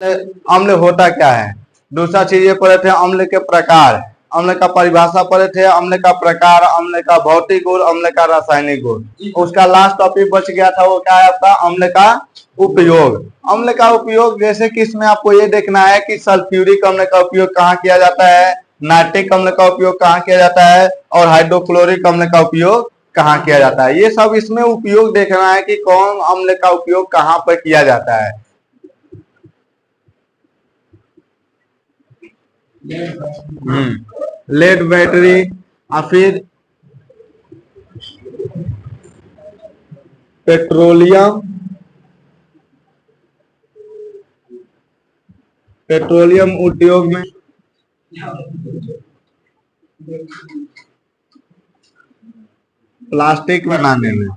अम्ल होता क्या है। दूसरा चीज ये पढ़े थे अम्ल के प्रकार, अम्ल का परिभाषा पढ़े थे, अम्ल का प्रकार, अम्ल का भौतिक गुण, अम्ल का रासायनिक गुण। उसका लास्ट टॉपिक बच गया था वो क्या है आपका, अम्ल का उपयोग। अम्ल का उपयोग जैसे कि इसमें आपको ये देखना है कि सल्फ्यूरिक अम्ल का उपयोग कहाँ किया जाता है, नाइट्रिक अम्ल का उपयोग कहाँ किया जाता है, और हाइड्रोक्लोरिक अम्ल का उपयोग कहाँ किया जाता है। ये सब इसमें उपयोग देखना है कि कौन अम्ल का उपयोग कहाँ पर किया जाता है। लेड बैटरी और फिर पेट्रोलियम उद्योग में प्लास्टिक बनाने में,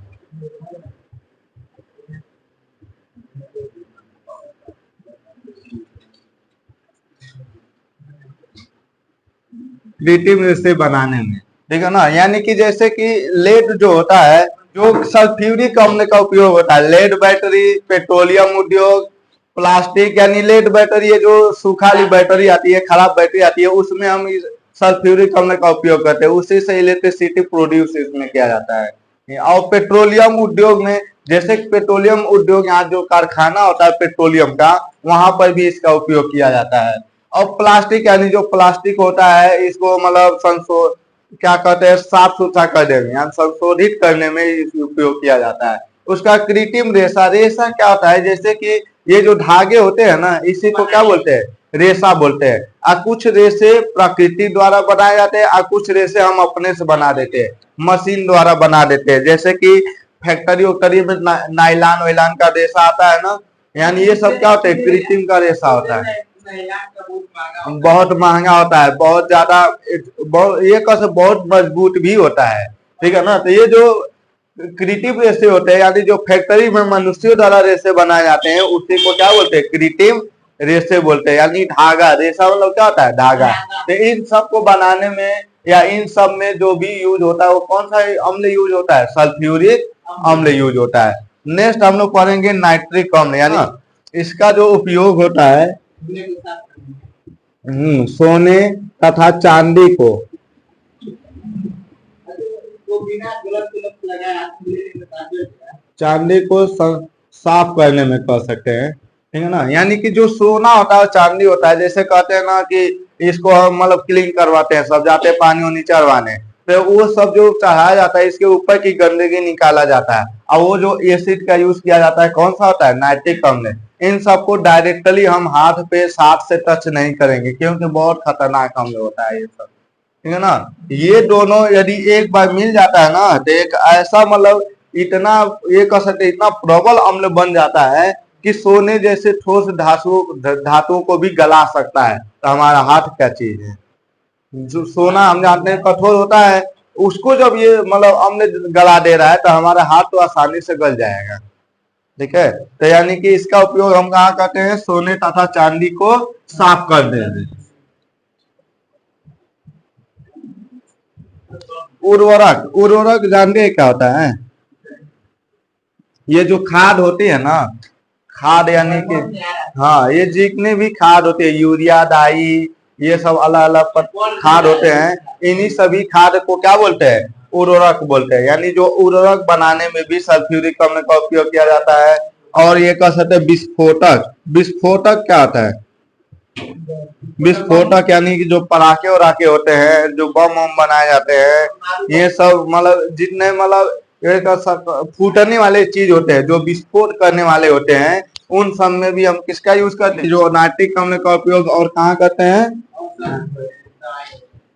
कृत्रिम रेसे बनाने में, ठीक है ना। यानी कि जैसे कि लेड जो होता है, जो सल्फ्यूरिक अम्ल का उपयोग होता है, लेड बैटरी, पेट्रोलियम उद्योग, प्लास्टिक, यानी लेड बैटरी ये जो सूखा वाली बैटरी आती है, खराब बैटरी आती है, उसमें हम सल्फ्यूरिक अम्ल का उपयोग करते हैं, उसी से इलेक्ट्रिसिटी प्रोड्यूस इसमें किया जाता है। और पेट्रोलियम उद्योग में, जैसे पेट्रोलियम उद्योग यहाँ जो कारखाना होता है पेट्रोलियम का, वहां पर भी इसका उपयोग किया जाता है। और प्लास्टिक यानी जो प्लास्टिक होता है, इसको मतलब क्या कहते हैं, साफ सुथरा कर देने यानी संशोधित करने में इसका उपयोग किया जाता है। उसका कृत्रिम रेशा, रेशा क्या होता है, जैसे कि ये जो धागे होते हैं ना, इसी को क्या बोलते हैं, रेशा बोलते हैं। और कुछ रेशे प्रकृति द्वारा बनाए जाते हैं और कुछ रेशे हम अपने से बना देते हैं, मशीन द्वारा बना देते हैं। जैसे कि फैक्ट्री वैक्ट्री में नाइलान वाइलान का रेशा आता है ना, यानी ये सब क्या होता है, कृत्रिम का रेशा होता है, बहुत महंगा होता है, बहुत ज्यादा, ये कैसे बहुत मजबूत भी होता है, ठीक है ना। तो ये जो कृत्रिम रेशे होते हैं, यानी जो फैक्ट्री में मनुष्यों द्वारा रेशे बनाए जाते हैं, उसी को क्या बोलते हैं, कृत्रिम रेशे बोलते हैं। यानी धागा, रेशा मतलब क्या होता है, धागा। तो इन सब को बनाने में या इन सब में जो भी यूज होता है, वो कौन सा अम्ल यूज होता है, सल्फ्यूरिक अम्ल यूज होता है। नेक्स्ट हम लोग पढ़ेंगे नाइट्रिक अम्ल, यानी इसका जो उपयोग होता है सोने तथा चांदी को साफ करने में कर सकते हैं, ठीक है ना। यानी कि जो सोना होता है, चांदी होता है, जैसे कहते हैं ना कि इसको हम मतलब क्लीन करवाते हैं, सब जाते हैं पानी वानी चढ़वाने, तो वो सब जो चढ़ाया जाता है, इसके ऊपर की गंदगी निकाला जाता है। और वो जो एसिड का यूज किया जाता है, कौन सा होता है, नाइट्रिक अम्ल। इन सबको डायरेक्टली हम हाथ पे साथ से टच नहीं करेंगे, क्योंकि बहुत खतरनाक अम्ल होता है ये सब, ठीक है ना। ये दोनों यदि एक बार मिल जाता है ना, तो एक ऐसा मतलब इतना, ये कह सकते इतना प्रबल अम्ल बन जाता है कि सोने जैसे ठोस धातुओं को भी गला सकता है। तो हमारा हाथ क्या चीज है, जो सोना हम जानते हैं कठोर होता है, उसको जब ये मतलब अम्ल गला दे रहा है, तो हमारा हाथ तो आसानी से गल जाएगा, ठीक है। तो यानी कि इसका उपयोग हम कहाँ करते हैं, सोने तथा चांदी को साफ कर देने। उर्वरक, उर्वरक जानते क्या होता है, ये जो खाद होती है ना, खाद यानी कि हाँ, ये जितने भी खाद होते हैं, यूरिया, डाई, ये सब अलग अलग खाद होते हैं, इन्हीं सभी खाद को क्या बोलते हैं, उर्वरक बोलते हैं। यानी जो उर्वरक बनाने में भी सल्फ्यूरिक अम्ल का उपयोग किया जाता है। और ये कह सकते हैं विस्फोटक, विस्फोटक क्या होता है, विस्फोटक यानी कि जो पटाखे वराखे होते हैं, जो बम वम बनाए जाते हैं, ये सब मतलब जितने मतलब फूटने वाले चीज होते हैं, जो विस्फोट करने वाले होते हैं, उन सब में भी हम किसका यूज करते हैं, जो नाइट्रिक अम्ल का उपयोग और कहाँ करते हैं,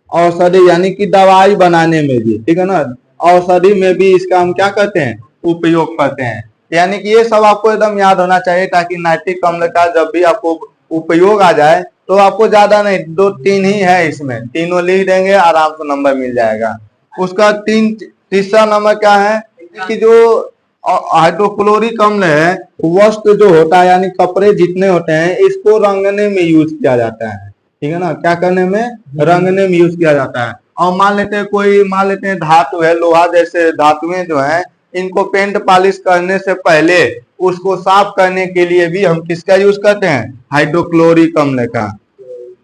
औषधि यानी कि दवाई बनाने में भी, ठीक है ना। औषधि में भी इसका हम क्या करते हैं, उपयोग करते हैं। यानी कि ये सब आपको एकदम याद होना चाहिए, ताकि नाइट्रिक अम्ल का जब भी आपको उपयोग आ जाए, तो आपको ज्यादा नहीं, 2-3 ही है, इसमें तीनों लिख देंगे, आराम से नंबर मिल जाएगा। उसका तीसरा नंबर क्या है कि जो हाइड्रोक्लोरिक अम्ल है, वस्त्र जो होता है यानी कपड़े जितने होते हैं, इसको रंगने में यूज किया जाता है, ठीक है ना। क्या करने में, रंगने में यूज किया जाता है। और मान लेते हैं धातु है, लोहा जैसे धातुएं जो है, इनको पेंट पॉलिश करने से पहले उसको साफ करने के लिए भी हम किसका यूज करते हैं, हाइड्रोक्लोरिक अम्ल का।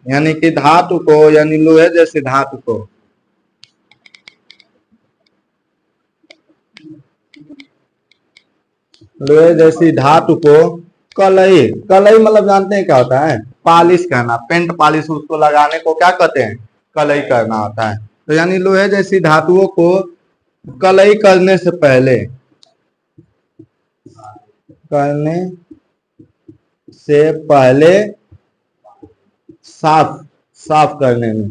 यानी कि धातु को, यानी लोहे जैसे धातु को, लोहे जैसी धातु को कलई, कलई मतलब जानते हैं क्या होता है, पॉलिश करना, पेंट पॉलिश उसको लगाने को क्या कहते हैं, कलई करना होता है। तो यानी लोहे जैसी धातुओं को कलई करने से पहले, करने से पहले साफ, साफ करने में,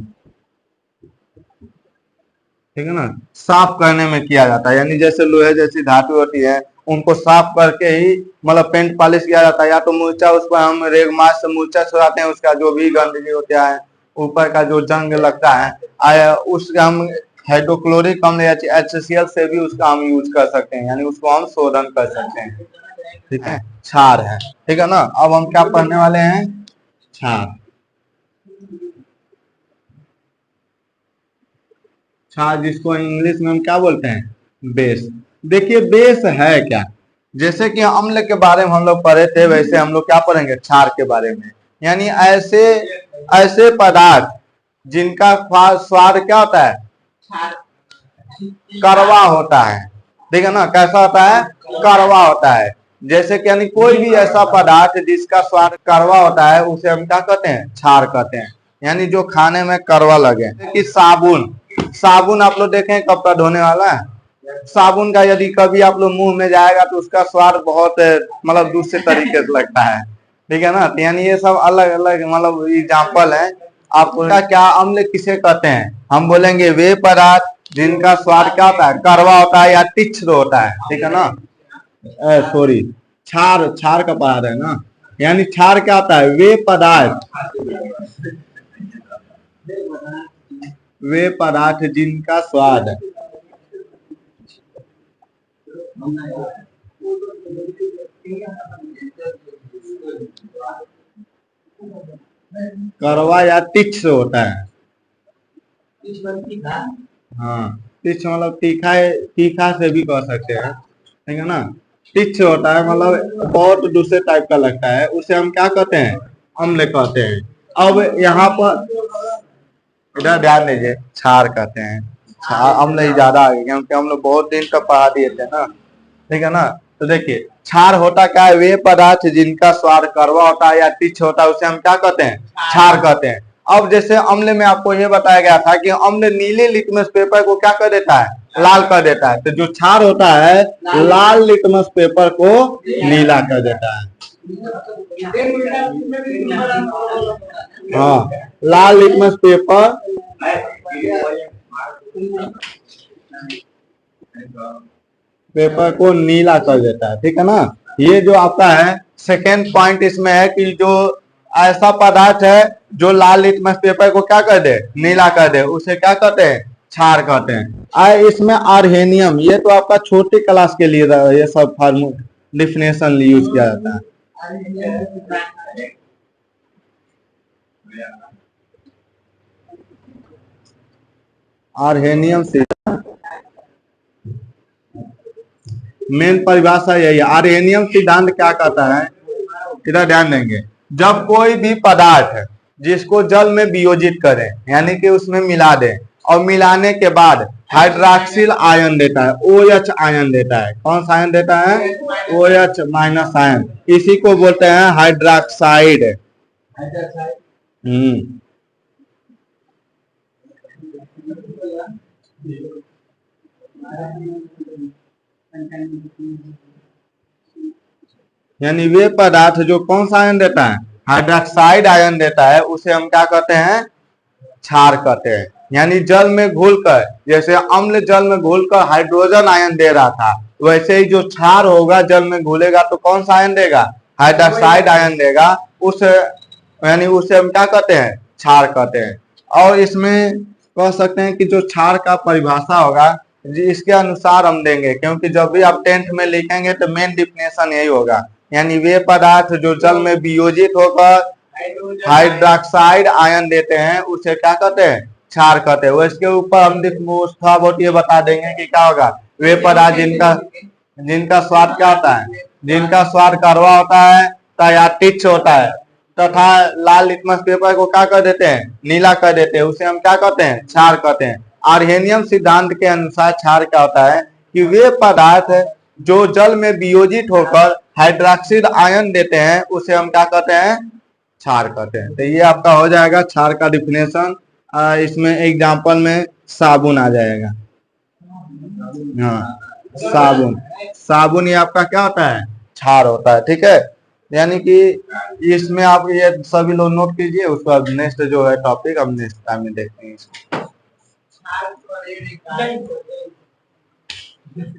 ठीक है ना, साफ करने में किया जाता है। यानी जैसे लोहे जैसी धातु होती है उनको साफ करके ही मतलब पेंट पॉलिश किया जाता है। या तो मूर्छा, उस पर हम रेगमास से मूर्छा छुड़ाते हैं, उसका जो भी गंदगी होता है, ऊपर का जो जंग लगता है, उसका हम हाइड्रोक्लोरिक अम्ल या HCl से भी उसका हम यूज कर सकते हैं, यानी उसको हम शोधन कर सकते हैं। ठीक है, क्षार है, ठीक है ना। अब हम क्या पढ़ने वाले हैं, क्षार। क्षार जिसको इंग्लिश में हम क्या बोलते हैं, बेस। देखिए बेस है क्या, जैसे कि अम्ल के बारे में हम लोग पढ़े थे, वैसे हम लोग क्या पढ़ेंगे, क्षार के बारे में। यानी ऐसे ऐसे पदार्थ जिनका स्वाद क्या होता है, कड़वा होता है, ठीक है ना, कैसा होता है, कड़वा होता है। जैसे कि यानी कोई भी ऐसा पदार्थ जिसका स्वाद कड़वा होता है उसे हम क्या कहते हैं, क्षार कहते हैं। यानी जो खाने में कड़वा लगे। कि साबुन, साबुन आप लोग देखें कपड़ा धोने वाला है, साबुन का यदि कभी आप लोग मुंह में जाएगा तो उसका स्वाद बहुत मतलब दूसरे तरीके से लगता है, ठीक है ना। तो यानी ये सब अलग अलग मतलब एग्जाम्पल है। आपका क्या अम्ल किसे कहते हैं, हम बोलेंगे वे पदार्थ जिनका स्वाद क्या होता है, कड़वा होता है या तीक्ष्ण होता है, ठीक है ना। सॉरी, क्षार, क्षार का पदार्थ है ना। यानी क्षार क्या होता है, वे पदार्थ, वे पदार्थ जिनका स्वाद कड़वा या तीक्ष्ण होता है। हाँ, तीक्ष्ण मतलब तीखा, तीखा से भी कह सकते हैं, ठीक है ना। तीक्ष्ण होता है मतलब बहुत दूसरे टाइप का लगता है, उसे हम क्या कहते हैं, अम्ल कहते हैं। अब यहाँ पर इधर ध्यान दीजिए, क्षार कहते हैं। क्षार अम्ल ही ज्यादा आ गया क्योंकि हम लोग बहुत दिन तक पढ़ा दिए थे ना, ठीक है ना। तो देखिए क्षार होता क्या है, वे पदार्थ जिनका स्वाद कड़वा होता है या तीक्ष्ण होता है उसे हम क्या कहते हैं, क्षार कहते हैं। अब जैसे अम्ल में आपको ये बताया गया था कि अम्ल नीले लिटमस पेपर को क्या कर देता है, लाल कर देता है। तो जो क्षार होता है लाल लिटमस पेपर को नीला कर देता है। हाँ, लाल लिटमस पेपर पेपर को नीला कर देता है, ठीक है ना। ये जो आपका है सेकेंड पॉइंट इसमें है कि जो ऐसा पदार्थ है जो लाल लिटमस पेपर को क्या कर दे, नीला कर दे, उसे क्या कहते हैं, क्षार कहते हैं। इसमें अर्हेनियम, ये तो आपका छोटे क्लास के लिए ये सब फार्मूला डिफिनेशन यूज किया जाता है। अर्हेनियम से मेन परिभाषा यही है। अर्हेनियम सिद्धांत क्या कहता है, इधर ध्यान देंगे, जब कोई भी पदार्थ जिसको जल में वियोजित करें यानी कि उसमें मिला दें और मिलाने के बाद हाइड्रॉक्सिल आयन देता है, OH आयन देता है। कौन सा आयन देता है, OH माइनस आयन, इसी को बोलते हैं हाइड्रॉक्साइड। यानी वे पदार्थ जो कौन सा आयन देता है, हाइड्रॉक्साइड आयन देता है, उसे हम क्या कहते हैं, क्षार कहते हैं। यानी जल में घुलकर, जैसे अम्ल जल में घुलकर हाइड्रोजन आयन दे रहा था, वैसे ही जो क्षार होगा जल में घुलेगा तो कौन सा आयन देगा, हाइड्रॉक्साइड आयन देगा। उस यानी उसे हम क्या कहते हैं, क्षार कहते हैं। और इसमें कह सकते हैं कि जो क्षार का परिभाषा होगा जी इसके अनुसार हम देंगे, क्योंकि जब भी आप 10th में लिखेंगे तो मेन डिफिनेशन यही होगा। यानी वे पदार्थ जो जल में वियोजित होकर हाइड्रॉक्साइड आयन देते हैं उसे क्या कहते हैं, क्षार कहते हैं। इसके ऊपर हम थोड़ा बहुत ये बता देंगे कि क्या होगा, वे पदार्थ जिनका जिनका स्वाद क्या होता है, जिनका स्वाद कड़वा होता है या तिक्ष होता है, तथा लाल लिटमस पेपर को क्या कर देते हैं, नीला कर देते हैं, उसे हम क्या कहते हैं, क्षार कहते हैं। आर्हेनियम सिद्धांत के अनुसार क्षार क्या होता है कि वे पदार्थ जो जल में वियोजित होकर हाइड्रोक्साइड आयन देते हैं उसे हम क्या कहते हैं, क्षार कहते हैं। तो ये आपका हो जाएगा क्षार का डिफिनेशन। इसमें एग्जांपल में साबुन आ जाएगा। हाँ, साबुन, साबुन ये आपका क्या होता है, क्षार होता है। ठीक है, यानी कि इसमें आप ये सभी लोग नोट कीजिए, उसका नेक्स्ट जो है टॉपिक हम नेक्स्ट टाइम में देखते हैं इसको।